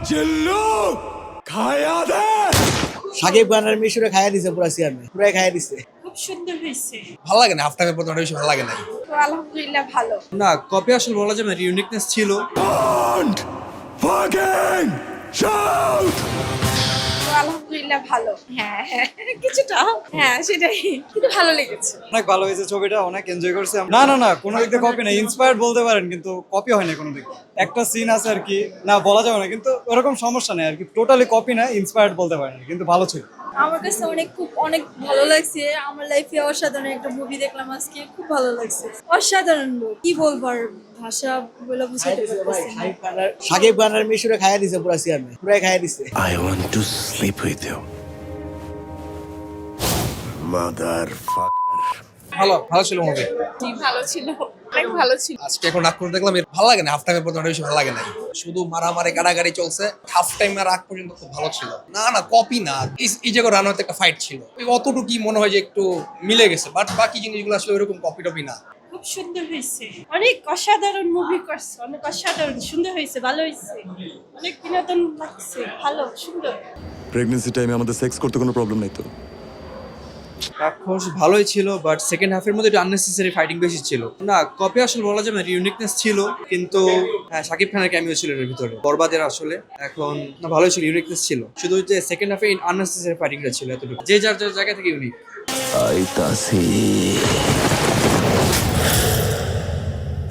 চিল্লু খায়া দে। সাকিব খানের মিশরে খাইয়া দিছে পুরা সিয়ামে, পুরাই খাইয়া দিছে। খুব সুন্দর হয়েছে। ভালো লাগে না, হাফ টাইমের পর তো বেশি ভালো লাগে না। তো আলহামদুলিল্লাহ ভালো। না কপি আসলে বলা যাবে না, ইউনিকনেস ছিল। Don't fucking shout! তো আলহামদুলিল্লাহ ভালো। হ্যাঁ হ্যাঁ কিছুটা, হ্যাঁ সেটাই, কিন্তু ভালো লেগেছে। অনেক ভালো হয়েছে ছবিটা, অনেক এনজয় করছি। না না না, কোনো দিক দিয়ে কপি না, ইন্সপায়ার্ড বলতে পারেন, কিন্তু কপি হয় না কোনো দিক দিয়ে। একটা সিন আছে আর কি, না বলা যাবে না, কিন্তু ওরকম সমস্যা নেই আর কি, টোটালি কপি না, ইন্সপায়ার্ড বলতে পারেন, কিন্তু ভালো ছিল। আমার কাছে অনেক ভালো লাগছে। আমার লাইফে অসাধারণ একটা মুভি দেখলাম আজকে, খুব ভালো লাগছে। অসাধারণ লোক, কি বলবো আর, ভাষা বলে বুঝাতে পারতেছি না। সাকিব খানের মিশরে খাইয়া দিছে পুরা সিয়ামে, পুরাই খাইয়া দিছে। I want to sleep with you. Motherfucker. ভালো ভালো ছিল মুভি। ভালো ছিল, অনেক ভালো ছিল। আজকে এখন রাগ করে দেখলাম, এর ভালো লাগে না, হাফ টাইমের পর তো বেশি ভালো লাগে না। শুধু মারামারি কাড়াকাড়ি চলছে, হাফ টাইমের আগ পর্যন্ত খুব ভালো ছিল। না না কপি না, এই জায়গায় রানওয়েতে একটা ফাইট ছিল, ওই অতটুকুই মনে হয় যে একটু মিলে গেছে, বাট বাকি জিনিসগুলো আসলে ওইরকম কপি টপি না। খুব সুন্দর হয়েছে, অনেক অসাধারণ মুভি করছে, অনেক অসাধারণ সুন্দর হয়েছে, ভালো হয়েছে, অনেক বিনোদন লাগছে, ভালো সুন্দর। প্রেগন্যান্সি টাইমে আমাদের সেক্স করতে কোনো প্রবলেম নাই তো? রাক্ষস ভালোই ছিল, বাট সেকেন্ড হাফের মধ্যে একটু আননেসেসারি ফাইটিং বেশি ছিল। না কপি আসলে বলা যাবে না, ইউনিকনেস ছিল, কিন্তু হ্যাঁ সাকিব খানের ক্যামিও ছিল এর ভিতরে, বরবাদের আসলে এখন না ভালোই ছিল, ইউনিকনেস ছিল, শুধু যে সেকেন্ড হাফে আননেসেসারি ফাইটিংটা ছিল এতটুকু, যে যার যার জায়গা থেকে ইউনিক। আইতাছি।